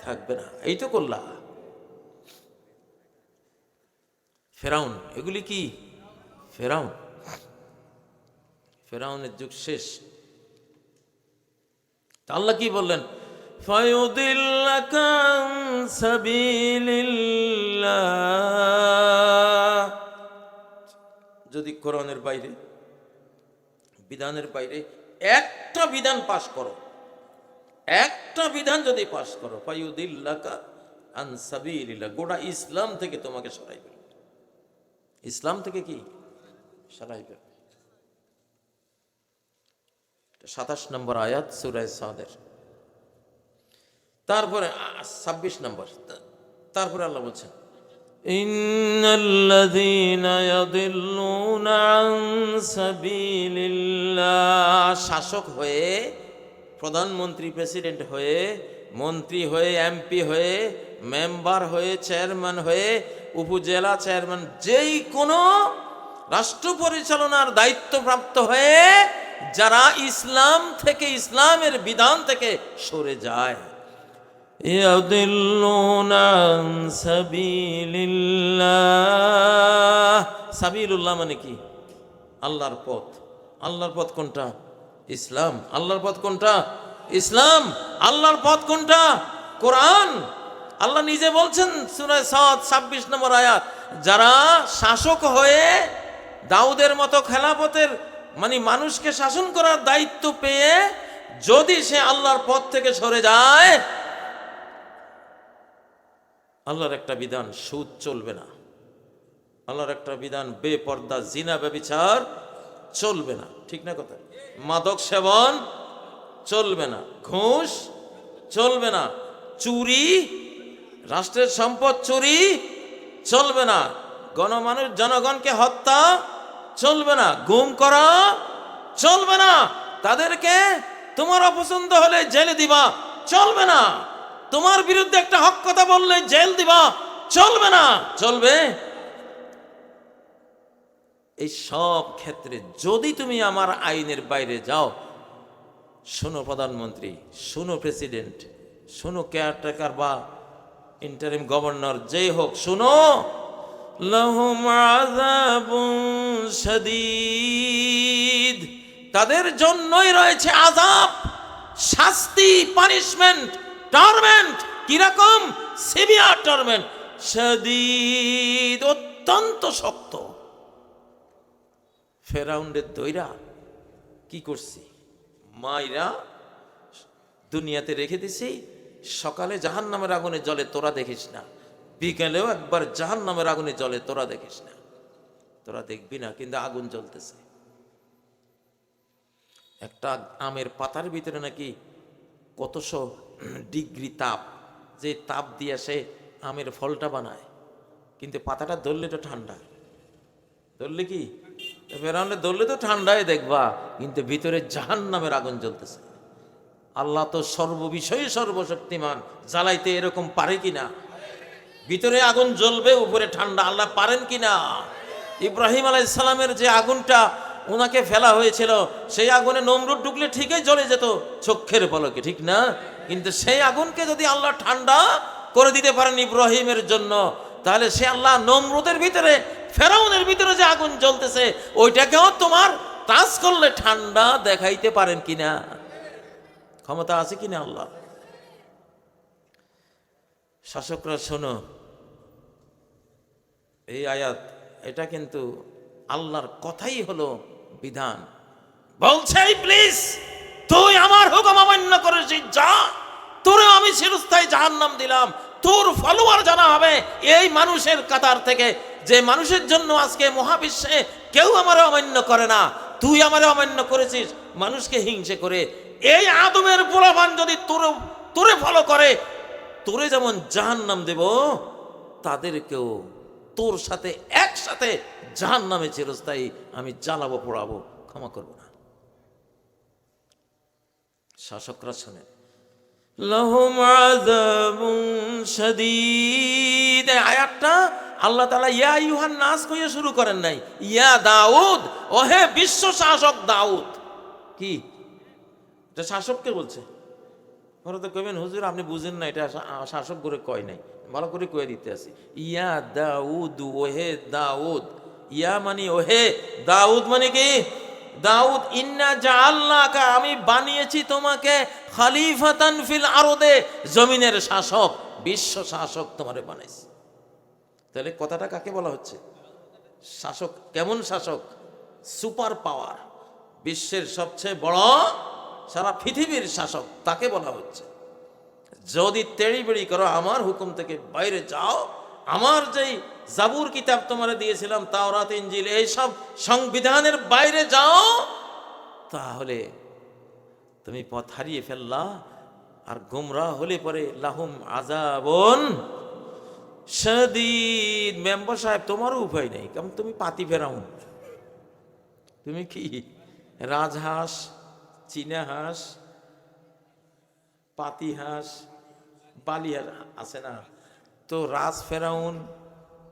থাকবে না। এই তো করলা ফেরাউন। এগুলি কি? ফেরাউন, ফেরাউনের যুগ শেষ। আল্লাহ কি বললেন? ফায়ুদিল্লাকা আন সাবিলিল্লাহ। যদি কোরআনের বাইরে, বিধানের বাইরে একটা বিধান পাশ করো, একটা বিধান যদি পাশ করো, ফায়ুদিল্লাকা আন সাবিলিল্লাহ, গোটা ইসলাম থেকে তোমাকে সরাইবে। ইসলাম থেকে কি সরাইবে? 27 নম্বর আয়াত সূরা সাদের। তারপরে 26 নম্বর, তারপরে আল্লাহ বলছেন ইন্নাল্লাযীনা ইয়াদিল্লুনা আন সাবিলিল্লাহ, শাসক হয়ে, প্রধানমন্ত্রী, প্রেসিডেন্ট হয়ে, মন্ত্রী হয়ে, এমপি হয়ে, মেম্বার হয়ে, চেয়ারম্যান হয়ে, উপজেলা চেয়ারম্যান, যেই কোনো রাষ্ট্র পরিচালনার দায়িত্বপ্রাপ্ত হয়ে যারা ইসলাম থেকে, ইসলামের বিধান থেকে সরে যায়, ইয়াদিল্লুনা আন সাবিলিল্লাহ। সাবিলুল্লাহ মানে কি? আল্লাহর পথ। আল্লাহর পথ কোনটা? ইসলাম। আল্লাহর পথ কোনটা? ইসলাম। আল্লাহর পথ কোনটা? কোরআন। আল্লাহ নিজে বলছেন সূরা সাদ 26 নম্বর আয়াত, যারা শাসক হয়ে দাউদের মতো খেলাফতের মানে মানুষকে শাসন করার দায়িত্ব পেয়ে যদি সে আল্লাহর পথ থেকে সরে যায়, আল্লাহর একটা বিধান, সুদ চলবে না। আল্লাহর একটা বিধান, বেপর্দা জিনা ব্যভিচার চলবে না। ঠিক না কথা? মাদক সেবন চলবে না, ঘুষ চলবে না, চুরি, রাষ্ট্রের সম্পদ চুরি চলবে না, জনগণকে হত্যা চলবে না, গুম করা চলবে না, তাদেরকে তোমার অপছন্দ হলে জেলে দিবা চলবে না, তোমার বিরুদ্ধে একটা হক কথা বললে জেল দিবা চলবে না। চলবে এই সব ক্ষেত্রে যদি তুমি আমার আইনের বাইরে যাও, শোনো প্রধানমন্ত্রী, শোনো প্রেসিডেন্ট, শোনো কেয়ারটেকার বা ইন্টারিম গভর্নর, যেই হোক, শোনো, লাহুম আযাবুন শাদীদ, তাদের জন্যই রয়েছে আযাব, শাস্তি, পানিশমেন্ট, টর্মেন্ট। কিরকম? সিভিয়ার টর্মেন্ট, শাদীদ, অত্যন্ত শক্ত। ফেরাউনের দইরা কি করছি? মাইরা দুনিয়াতে রেখে দিছি, সকালে জাহান্নামের আগুনে জ্বলে তোরা দেখিস না, বিকেলেও একবার জাহান্নামের আগুনে জ্বলে তোরা দেখিস না। তোরা দেখবি না, কিন্তু আগুন জ্বলতেছে। একটা আমের পাতার ভিতরে নাকি কতশো ডিগ্রি তাপ, যে তাপ দিয়ে সে আমের ফলটা বানায়, কিন্তু পাতাটা ধরলে তো ঠান্ডা, ধরলে কি ফেরাউনের ধরলে তো ঠান্ডায় দেখবা, কিন্তু ভিতরে জাহান্নামের আগুন জ্বলতেছে। আল্লাহ তো সর্ববিষয়ে সর্বশক্তিমান, জ্বালাইতে এরকম পারে কিনা? ভিতরে আগুন জ্বলবে, উপরে ঠান্ডা, আল্লাহ পারেন কিনা? ইব্রাহিম আলাইহিস সালামের যে আগুনটা ওনাকে ফেলা হয়েছিল, সেই আগুনে নমরুদ ঢুকলে ঠিকই জ্বলে যেত চক্ষের পলকে, ঠিক না? কিন্তু সেই আগুনকে যদি আল্লাহ ঠান্ডা করে দিতে পারেন ইব্রাহিমের জন্য, তাহলে সে আল্লাহ নমরুদের ভিতরে, ফেরাউনের ভিতরে যে আগুন জ্বলতেছে, ওইটাকেও তোমার টাচ করলে ঠান্ডা দেখাইতে পারেন কিনা? ক্ষমতা আছে কিনা আল্লাহ? শাসকরা শোনো, এই আয়াত, এটা কিন্তু আল্লাহর কথাই হলো বিধান। বলছে প্লিজ, তুই আমার হুকুম অমান্য করেছিস, যা, তোরে আমি চিরস্থায়ী জাহান্নাম দিলাম, তোর ফলোয়ার জানা হবে এই মানুষের কাতার থেকে, যে মানুষের জন্য আজকে মহাবিশ্বে কেউ আমারে অমান্য করে না, তুই আমারে অমান্য করেছিস মানুষকে হিংসে করে। এই আদমের পোলাপান যদি তোরে ফলো করে, তোরে যেমন জাহান্নাম দেব, তাদেরকেও তোর সাথে একসাথে জাহান্নামে চিরস্থায়ী আমি জ্বালাবো, পোড়াবো, ক্ষমা করবো না। শাসকরা শোনেন, লাহুম আযাবুন শাদীদ, আয়াতটা আল্লাহ তাআলা ইয়া আইয়ুহান নাস কইয়া শুরু করেন নাই, ইয়া দাউদ, ওহে বিশ্ব শাসক দাউদ। কি এটা শাসককে বলছে? পরে তো কইবেন হুজুর আপনি বুঝেন না, এটা শাসক করে কয় নাই, ভালো করে কয়ে দিতে আছে। ইয়া দাউদ, ওহে দাউদ, ইয়া মানে ওহে, দাউদ মানে কি? দাউদ, ইন্না জাআলনাকা, আমি বানিয়েছি তোমাকে, খলিফাতান ফিল আরদে, জমিনের শাসক, বিশ্ব শাসক তোমারে বানাইছি। তাহলে কথাটা কাকে বলা হচ্ছে? শাসক। কেমন শাসক? সুপার পাওয়ার, বিশ্বের সবচেয়ে বড়, সারা পৃথিবীর শাসক, তাকে বলা হচ্ছে। যদি তেড়িবেড়ি করো, আমার হুকুম থেকে বাইরে যাও, আমার যেই জাবুর কিতাব তোমারে দিয়েছিলাম, তাওরাত, ইনজিল, এইসব সংবিধানের বাইরে যাও, তাহলে তুমি পথ হারিয়ে ফেললা। আর গোমরাহ হলে পরে লাহুম আযাবুন শাদীদ। মেম্বার সাহেব, তোমারও উপায় নেই, কারণ তুমি পাতি ফেরাউন। তুমি কি রাজহাঁস, চীনা হাঁস, পাতি হাঁস, বালিয়ার আছে না, তো রাজ ফেরাউন,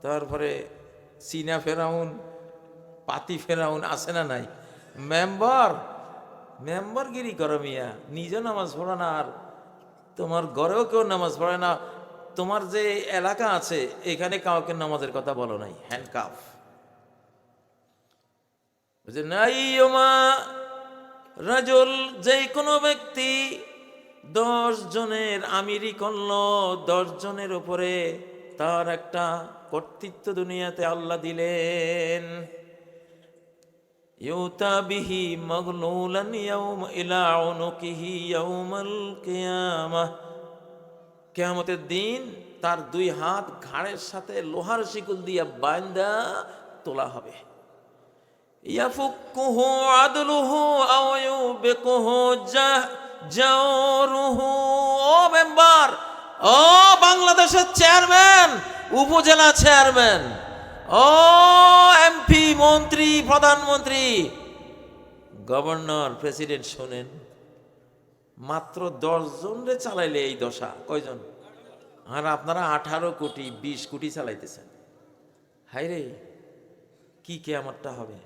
তারপরে চীনা ফেরাউন, পাতি ফেরাউন আছে না নাই? মেম্বারগিরি করো মিয়া, নিজে নামাজ পড়ো না, আর তোমার ঘরেও কেউ নামাজ পড়ে না। তোমার যে এলাকা আছে এখানে কাউকে নামাজের কথা বলো নাই, হ্যান্ডকাফ। রাজুল, যে কোনো ব্যক্তি 10 জনের আমিরি করল, 10 জনের উপরে তার একটা কর্তৃত্ব দুনিয়াতে আল্লাহ দিলেন। ইউতা বিহি মাগলুলান ইয়াউমা ইলা উনুকিহি ইয়াউমাল কিয়ামাহ। কিয়ামতের দিন তার 2 হাত ঘাড়ের সাথে লোহার শিকল দিয়ে বাঁধা তোলা হবে। ইয়াফুকুহু আদলুহু আও ইউবিকুহু জাওরুহু। ও মেম্বার, ও বাংলাদেশের চেয়ারম্যান, উপজেলা চেয়ারম্যান, ও এমপি, মন্ত্রী, প্রধানমন্ত্রী, গভর্নর, প্রেসিডেন্ট, শোনেন, মাত্র 10 জনরে চালাইলে এই দশা। কয়জন? আর আপনারা 18 কোটি 20 কোটি চালাইতেছেন। হায়রে, কি কিয়ামতটা হবে।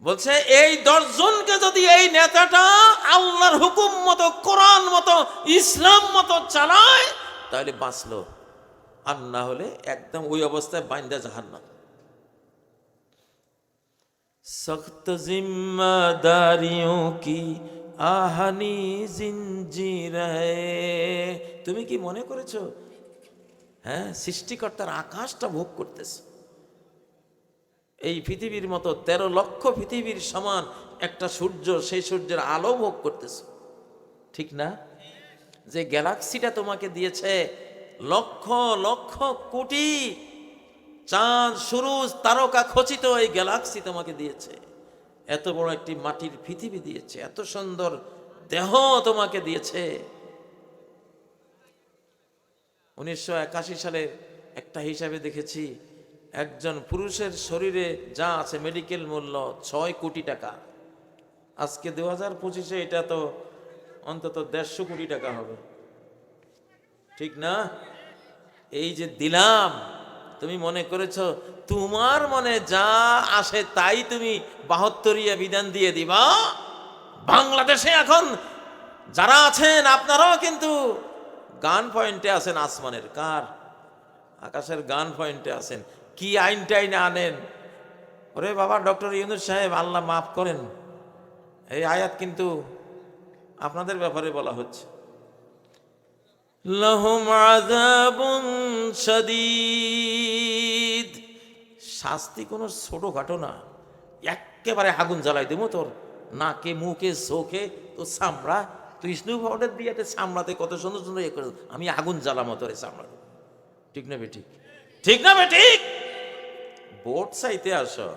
বলছে এই 10 জনকে যদি এই নেতাটা আল্লাহর হুকুম মতো, কোরআন মতো, ইসলাম মতো চালায় তাহলে বাঁচলো, আর না হলে একদম ওই অবস্থায় বাইন্দা জাহান্নাম। সख्त जिम्मेदारियों की আহানি জিনজির है। তুমি কি মনে করেছো হ্যাঁ সৃষ্টিকর্তার আকাশটা ভোগ করতেছে? এই পৃথিবীর মতো 13 লক্ষ পৃথিবীর সমান একটা সূর্য, সেই সূর্যের আলো ভোগ করতেছে, ঠিক না? যে গ্যালাক্সিটা তোমাকে দিয়েছে, লক্ষ লক্ষ কোটি চাঁদ, সূরজ, তারকা খচিত এই গ্যালাক্সি তোমাকে দিয়েছে। এত বড় একটি মাটির পৃথিবী দিয়েছে, এত সুন্দর দেহ তোমাকে দিয়েছে। 1981 সালে একটা হিসাবে দেখেছি, একজন পুরুষের শরীরে যা আছে মেডিকেল মূল্য 6 কোটি টাকা। আজকে 2025-এ এটা তো অন্তত 150 কোটি টাকা হবে, ঠিক না? এই যে দিলাম, তুমি মনে করেছো তোমার মনে যা আসে তাই তুমি 72ইয়া বিধান দিয়ে দিবা? বাংলাদেশে এখন যারা আছেন আপনারাও কিন্তু গান পয়েন্টে আছেন, আসমানের কার আকাশের গান পয়েন্টে আছেন। কি আইন টাইন আনেন? ওরে বাবা, ডক্টর ইউনূস সাহেব, আল্লাহ মাফ করেন, এই আয়াত কিন্তু আপনাদের ব্যাপারে বলা হচ্ছে। লাহুম আযাবুন শাদীদ। শাস্তি কোনো ছোটখাটো না, একেবারে আগুন জ্বালাই দেবো তোর নাকে, মুখে, চোখে, তোর চামড়া, তুই স্নো পাউডার দিয়ে চামড়াতে কত সুন্দর সুন্দর ইয়ে করে, আমি আগুন জ্বালামো তোর চামড়া। ঠিক না বেঠিক? ঠিক না বেঠিক? ভোট চাইতে আসো,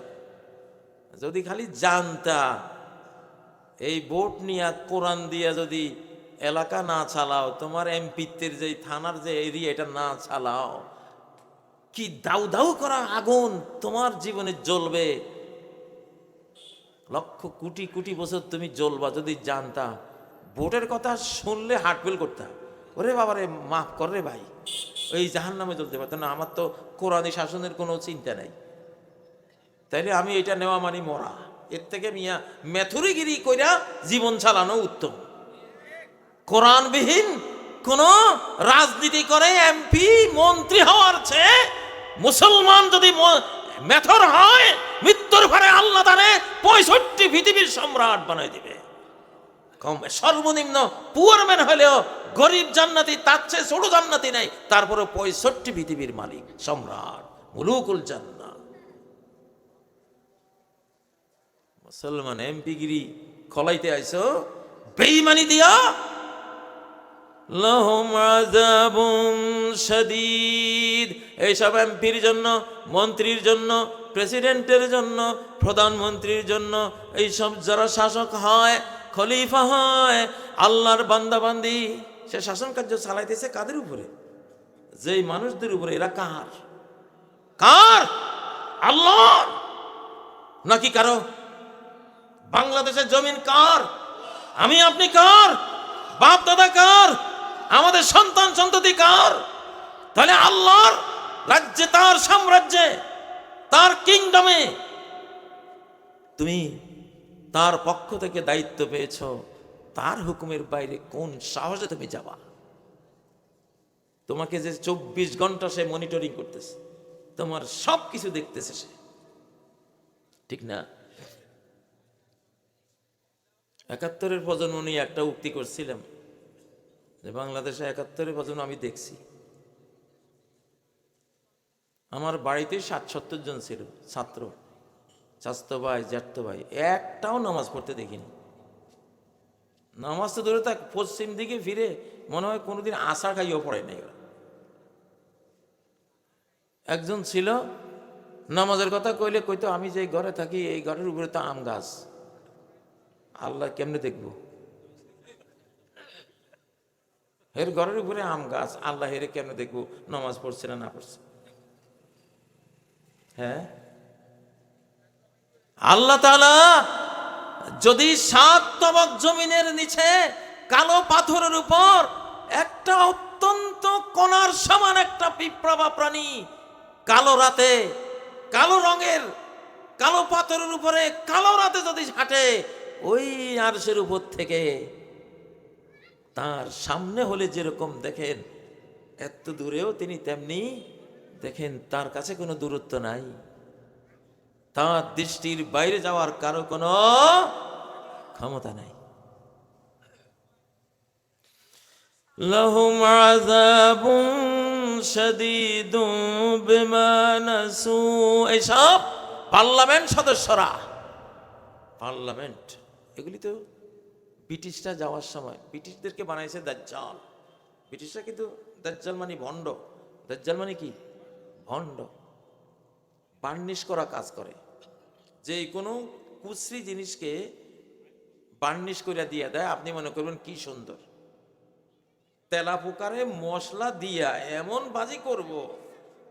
যদি খালি জানতা এই ভোট নিয়ে কোরআন দিয়া যদি এলাকা না চালাও, তোমার এমপিত্বের যে থানার যে এরিয়া এটা না চালাও, কি দাউ দাউ করা আগুন তোমার জীবনে জ্বলবে। লক্ষ কোটি কোটি বছর তুমি জ্বলবা যদি জানতা। ভোটের কথা শুনলে হার্টফেল করতা, ওরে বাবারে মাফ কর রে ভাই, ওই জাহান্নামে জ্বলতে পারত না। আমার তো কোরআনী শাসনের কোনো চিন্তা নাই, তাইলে আমি এটা নেওয়া মানে মরা। এর থেকে মিয়া মেথুরিগিরি কইরা জীবন চালানো উত্তম। কোরআনবিহীন কোন রাজনীতি করে এমপি মন্ত্রী হওয়ার চেয়ে মুসলমান যদি মেথর হয়, মৃত্যুর পরে আল্লাহ তারে 65 পৃথিবীর সম্রাট বানাই দিবে। কম সর্বনিম্ন পুয়ারম্যান হলেও গরিব জান্নাতি, তার চেয়ে ছোট জান্নাতি নাই, তারপরে 65 পৃথিবীর মালিক, সম্রাট, মুলুকুল জান্নাত। মুসলমান এমপিগিরি খলাইতে আইছো বেঈমানি দিয়া। লাহুম আযাবুন শাদীদ। এইসব এমপির জন্য, মন্ত্রীর জন্য, প্রেসিডেন্টের জন্য, প্রধানমন্ত্রীর জন্য, এইসব যারা শাসক হয় খলিফা হয়, আল্লাহর বান্দাবান্দি, সে শাসন কার্য চালাইতেছে কাদের উপরে? যেই মানুষদের উপরে। এরা কার? কার? আল্লাহর নাকি কারো? বাংলাদেশের জমিন কার? আমি আপনি কার? বাপ দাদা কার? আমাদের সন্তান সন্ততি কার? তাহলে আল্লাহর রাজ্যে, তার সাম্রাজ্যে, তার কিংডমে তুমি তার পক্ষ থেকে দায়িত্ব পেয়েছ, তার হুকুমের বাইরে কোন সাহসে তুমি যাবা? তোমাকে যে 24 ঘন্টা সে মনিটরিং করতেছে, তোমার সব কিছু দেখতেছে সে, ঠিক না? 71-এর প্রজন্ম নিয়ে একটা উক্তি করছিলাম যে বাংলাদেশে 71-এর প্রজন্ম আমি দেখছি। আমার বাড়িতে 60-70 জন ছিল ছাত্র, চাচতো ভাই, জ্যাঠতো ভাই, একটাও নামাজ পড়তে দেখিনি। নামাজ তো ধরে থাক, পশ্চিম দিকে ফিরে মনে হয় কোনোদিন আশা খাইও পড়ে নাই ওরা। একজন ছিল, নামাজের কথা কইলে কইতো আমি যে ঘরে থাকি এই ঘরের উপরে তো আম গাছ, আল্লাহ কেমনে দেখবো? এর ঘরের উপরে আম গাছ, আল্লাহ হেরে কেমনে দেখবো নামাজ পড়ছে না পড়ছে? হ্যাঁ, আল্লাহ তাআলা যদি 7 তবক জমিনের নিচে কালো পাথরের উপর একটা অত্যন্ত কণার সমান একটা পিঁপড়া বা প্রাণী কালো রাতে, কালো রঙের কালো পাথরের উপরে কালো রাতে যদি হাঁটে, ওই আরশের উপর থেকে তার সামনে হলে যেরকম দেখেন, এত দূরেও তিনি তেমনি দেখেন। তার কাছে কোনো দূরত্ব নাই, তার দৃষ্টির বাইরে যাওয়ার কারো কোনো ক্ষমতা নাই। লাহুম আযাবুন শাদীদুন বিমা নাসু। এইসব পার্লামেন্ট সদস্যরা, পার্লামেন্ট, এগুলি তো ব্রিটিশরা যাওয়ার সময় ব্রিটিশদেরকে বানাইছে দাজ্জাল। ব্রিটিশরা কিন্তু দাজ্জাল মানে ভণ্ড। দাজ্জাল মানে কি? ভণ্ড, বার্নিশ করা কাজ করে। যে কোনো কুশ্রী জিনিসকে বার্নিশ করে দিয়ে দেয়, আপনি মনে করবেন কি সুন্দর। তেলা পোকারে মশলা দিয়া এমন বাজি করব,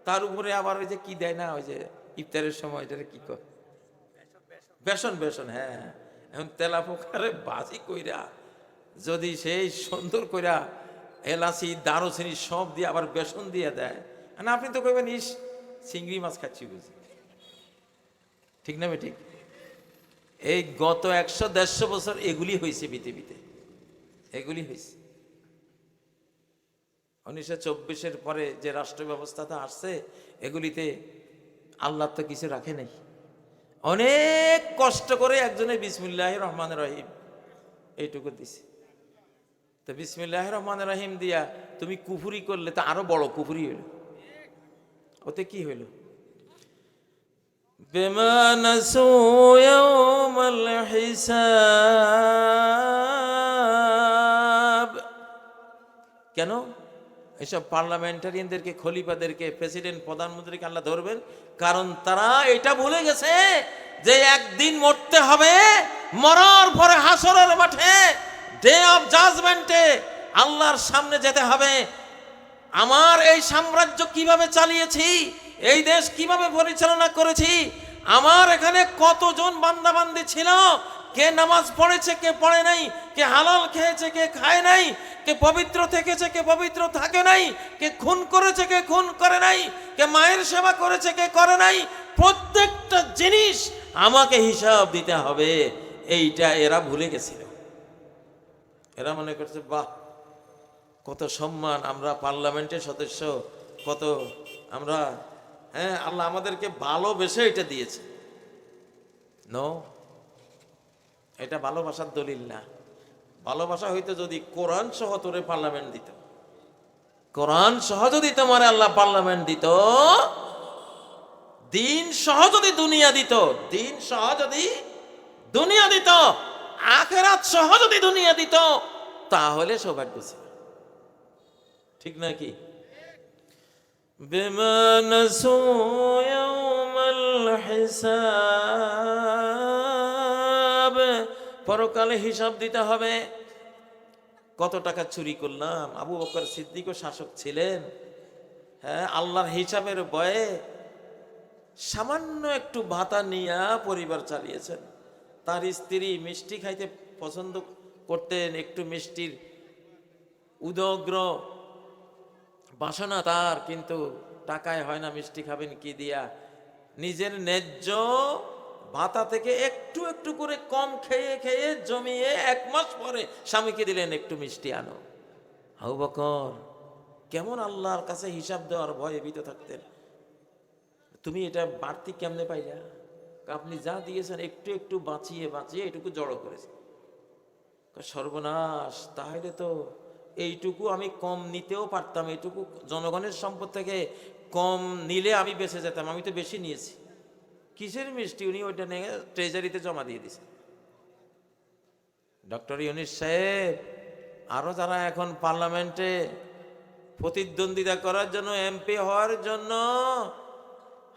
তার উপরে আবার ওই যে কি দেয় না, ওই যে ইফতারের সময় এটা কি কর, বেসন, বেসন, হ্যাঁ। এখন তেলা পোকারে বাজি কইরা যদি সেই সুন্দর কইরা এলাচি দারুচিনি সব দিয়ে আবার বেসন দিয়ে দেয়, না আপনি তো কইবেন ইস চিংড়ি মাছ খাচ্ছি বুঝি, ঠিক না? ঠিক। এই গত 100-150 বছর এগুলি হয়েছে পৃথিবীতে, এগুলি হয়েছে। 1924-এর পরে যে রাষ্ট্র ব্যবস্থাটা আসছে, এগুলিতে আল্লাহ তো কিছু রাখে নাই। অনেক কষ্ট করে একজনের বিসমিল্লাহির রহমানির রহিম এইটুকু দিছে। তো বিসমিল্লাহির রহমানির রহিম দিয়া তুমি কুফরি করলে তো আরো বড় কুফরি হইল। ওতে কি হইল? বিমা নাসু ইয়াউমাল হিসাব। কেন? এসব পার্লামেন্টারিয়ানদেরকে, খলিফাদেরকে, প্রেসিডেন্ট, প্রধানমন্ত্রীকে আল্লাহ ধরবেন, কারণ তারা এটা ভুলে গেছে যে একদিন মরতে হবে। মরার পরে হাসরের মাঠে, ডে অফ জাজমেন্টে আল্লাহর সামনে যেতে হবে। আমার এই সাম্রাজ্য কিভাবে চালিয়েছি, এই দেশ কিভাবে পরিচালনা করেছি, আমার এখানে কতজন বান্দাবান্দি ছিল, কে নামাজ পড়েছে, কে পড়ে নাই, কে হালাল খেয়েছে, কে খায় নাই, কে পবিত্র থেকেছে, কে পবিত্র থাকে নাই, কে খুন করেছে, কে খুন করে নাই, কে মায়ের সেবা করেছে, কে করে নাই, প্রত্যেকটা জিনিস আমাকে হিসাব দিতে হবে। এইটা এরা ভুলে গেছিল। এরা মনে করছে বাহ কত সম্মান, আমরা পার্লামেন্টের সদস্য, কত আমরা, হ্যাঁ আল্লাহ আমাদেরকে ভালোবেসে এটা দিয়েছে। নো, এটা ভালোবাসার দলিল না। ভালোবাসা হইতো যদি কোরআন সহ তোরে পার্লামেন্ট দিত, কোরআন সহ যদি তোমার আল্লাহ পার্লামেন্ট দিত, দিন সহ যদি দুনিয়া দিত, দিন সহ যদি দুনিয়া দিত, আখিরাত সহ যদি দুনিয়া দিত, তাহলে সৌভাগ্য ছিল, ঠিক নাকি? বিমা নাসু ইয়াউমাল হিসাব, পরকালে হিসাব দিতে হবে। কত টাকা চুরি করলাম। আবু বকর সিদ্দিকও শাসক ছিলেন, হ্যাঁ, আল্লাহর হিসাবের ভয়ে সামান্য একটু ভাতা নিয়া পরিবার চালিয়েছেন। তার স্ত্রী মিষ্টি খাইতে পছন্দ করতেন, একটু মিষ্টির উদগ্র বাসনা তার, কিন্তু টাকায় হয় না, মিষ্টি খাবেন কি দিয়া। নিজের ন্যায্য ভাতা থেকে একটু একটু করে কম খেয়ে খেয়ে জমিয়ে 1 মাস পরে স্বামীকে দিলেন, একটু মিষ্টি আনো। আবু বকর কেমন আল্লাহর কাছে হিসাব দেওয়ার ভয়ে ভীত থাকতেন। তুমি এটা বাড়তি কেমনে পাইলা? আপনি যা দিয়েছেন একটু একটু বাঁচিয়ে বাঁচিয়ে এটুকু জড়ো করেছেন। সর্বনাশ, তাহলে তো এইটুকু আমি কম নিতেও পারতাম, এইটুকু জনগণের সম্পদ থেকে কম নিলে আমি বেঁচে যেতাম, আমি তো বেশি নিয়েছি। কিসের মিষ্টি? উনি ওইটা নিয়ে ট্রেজারিতে জমা দিয়ে দিয়েছেন। ডক্টর ইউনূস সাহেব, আরো যারা এখন পার্লামেন্টে প্রতিদ্বন্দ্বিতা করার জন্য, এমপি হওয়ার জন্য,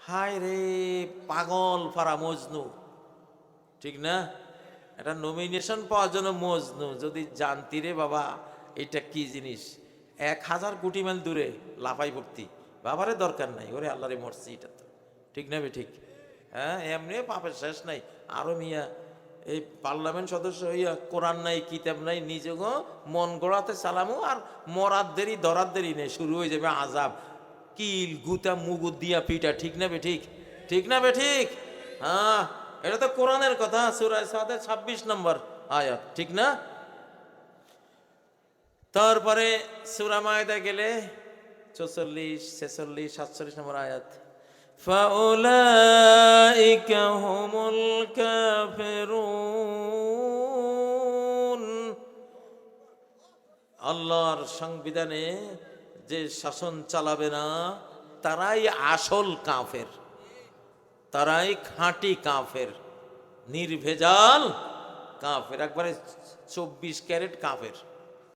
হায় রে পাগল ফারা মজনু, ঠিক না? এটা নমিনেশন পাওয়ার জন্য মজনু। যদি জানতি রে বাবা এটা কি জিনিস, 1000 কোটি মাইল দূরে লাফাই ভর্তি, বাবারে দরকার নাই, ওরে আল্লাহরে মরছি, এটা তো ঠিক না? ঠিক, হ্যাঁ, এমনি পাপের শেষ নাই। আরো মিয়া এই পার্লামেন্ট সদস্য হইয়া কোরআন নাই, কিতাব নাই, নিজে মন গড়াতে চালামু, আর মরার দেরি ধরার দেরি নেই, শুরু হয়ে যাবে আজাব, কিল গুতা মুগুদ দিয়া পিটা, ঠিক না? ঠিক, ঠিক না? ঠিক, হ্যাঁ, এটা তো কোরআনের কথা, সূরা সাদের 26 নম্বর আয়াত, ঠিক না? তারপরে সূরা মায়দা গেলে 44, 46, 47 নম্বর আয়াত, ফাউলাইকা হুমুল কাফিরুন। আল্লাহর সংবিধানে যে শাসন চালাবে না তারাই আসল কাফের, তারাই খাঁটি কাফের, নির্ভেজাল কাফের, একবারে 24 ক্যারেট কাফের।